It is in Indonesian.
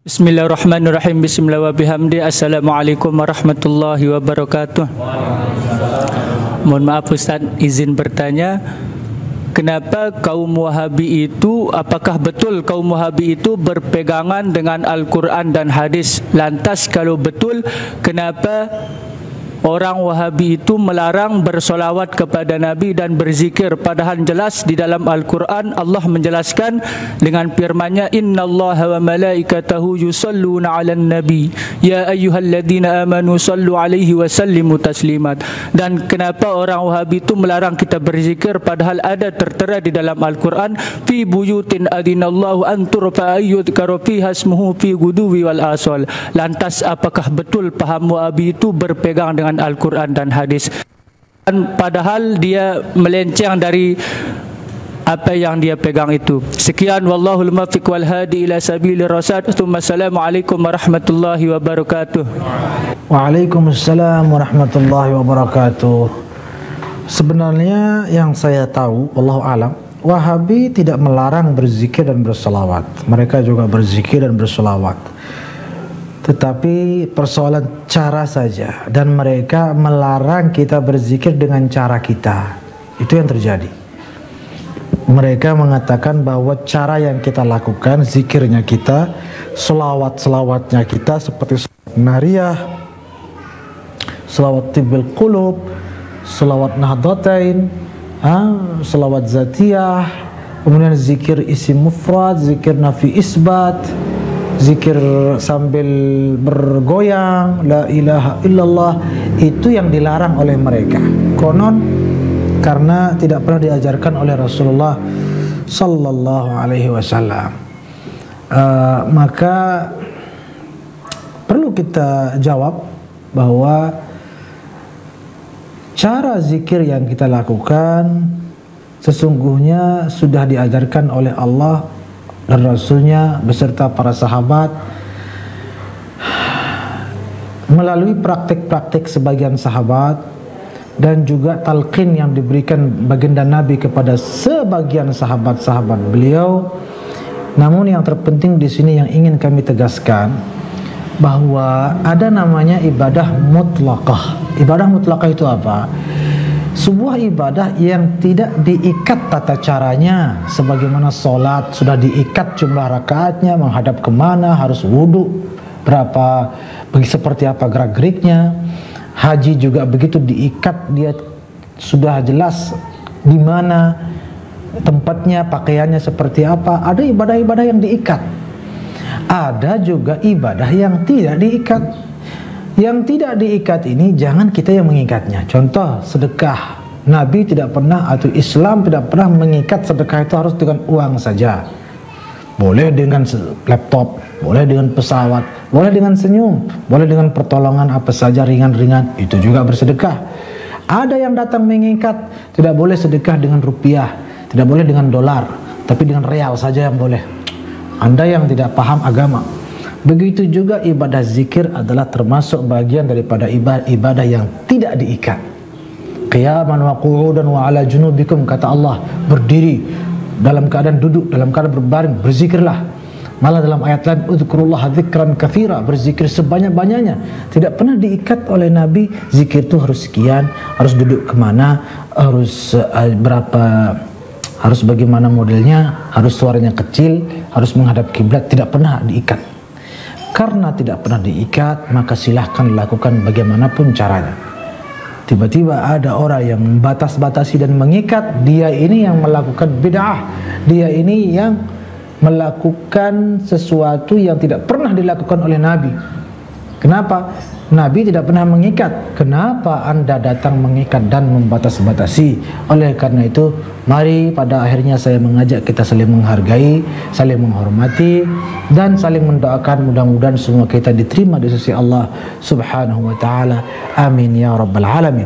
Bismillahirrahmanirrahim. Bismillah wa bihamdi. Assalamualaikum warahmatullahi wabarakatuh. Mohon maaf Ustaz, izin bertanya, kenapa kaum Wahabi itu, apakah betul kaum Wahabi itu berpegangan dengan Al-Quran dan hadis? Lantas kalau betul, kenapa orang Wahabi itu melarang bersolawat kepada Nabi dan berzikir, padahal jelas di dalam Al-Quran Allah menjelaskan dengan firman-Nya, innallaha wa malaikatahu yusalluna 'alan nabi ya ayyuhalladzina amanu sallu 'alaihi wa sallimu taslimat. Dan kenapa orang Wahabi itu melarang kita berzikir padahal ada tertera di dalam Al-Quran, fi buyutin adinallahu an turfa ayyudhkara fiha ismuhu fi guduwi wal asal. Lantas apakah betul paham Wahabi itu berpegang dengan Al-Quran dan hadis, dan padahal dia melenceng dari apa yang dia pegang itu? Sekian, wallahul muwaffiq wal hadi ila sabilir rasyad. Assalamualaikum warahmatullahi wabarakatuh. Waalaikumsalam warahmatullahi wabarakatuh. Sebenarnya yang saya tahu, wallahu alam, Wahabi tidak melarang berzikir dan bersolawat. Mereka juga berzikir dan bersolawat, tetapi persoalan cara saja, dan mereka melarang kita berzikir dengan cara kita. Itu yang terjadi. Mereka mengatakan bahwa cara yang kita lakukan, zikirnya kita, selawat-selawatnya kita seperti selawat nariyah, selawat tibbil qulub, selawat nahdlatain, selawat zatiyah, kemudian zikir isim mufrad, zikir nafi isbat, zikir sambil bergoyang, la ilaha illallah, itu yang dilarang oleh mereka. Konon karena tidak pernah diajarkan oleh Rasulullah sallallahu alaihi wasallam. Maka perlu kita jawab bahwa cara zikir yang kita lakukan sesungguhnya sudah diajarkan oleh Allah dan Rasulnya beserta para sahabat melalui praktik-praktik sebagian sahabat dan juga talqin yang diberikan baginda Nabi kepada sebagian sahabat-sahabat beliau. Namun yang terpenting di sini yang ingin kami tegaskan bahwa ada namanya ibadah mutlaqah. Ibadah mutlaqah itu apa? Sebuah ibadah yang tidak diikat tata caranya, sebagaimana sholat sudah diikat jumlah rakaatnya, menghadap kemana, harus wudhu, berapa, seperti apa gerak-geriknya. Haji juga begitu, diikat, dia sudah jelas di mana tempatnya, pakaiannya seperti apa. Ada ibadah-ibadah yang diikat, ada juga ibadah yang tidak diikat. Yang tidak diikat ini jangan kita yang mengikatnya. Contoh sedekah, Nabi tidak pernah, atau Islam tidak pernah mengikat sedekah itu harus dengan uang saja. Boleh dengan laptop, boleh dengan pesawat, boleh dengan senyum, boleh dengan pertolongan apa saja ringan-ringan, itu juga bersedekah. Ada yang datang mengikat, tidak boleh sedekah dengan rupiah, tidak boleh dengan dolar, tapi dengan real saja yang boleh. Anda yang tidak paham agama. Begitu juga ibadah zikir adalah termasuk bagian daripada ibadah yang tidak diikat. Qiyaman wa qu'udan wa ala junubikum, kata Allah, berdiri, dalam keadaan duduk, dalam keadaan berbaring, berzikirlah. Malah dalam ayat lain, udzkurullaha dzikran katsira, berzikir sebanyak-banyaknya. Tidak pernah diikat oleh Nabi, zikir itu harus sekian, harus duduk kemana, harus berapa, harus bagaimana modelnya, harus suaranya kecil, harus menghadap kiblat. Tidak pernah diikat. Karena tidak pernah diikat, maka silahkan lakukan bagaimanapun caranya. Tiba-tiba ada orang yang membatas-batasi dan mengikat, dia ini yang melakukan bid'ah, dia ini yang melakukan sesuatu yang tidak pernah dilakukan oleh Nabi. Kenapa? Nabi tidak pernah mengikat. Kenapa Anda datang mengikat dan membatas-batasi? Oleh karena itu, mari pada akhirnya saya mengajak kita saling menghargai, saling menghormati, dan saling mendoakan mudah-mudahan semua kita diterima di sisi Allah Subhanahu wa taala. Amin ya rabbal alamin.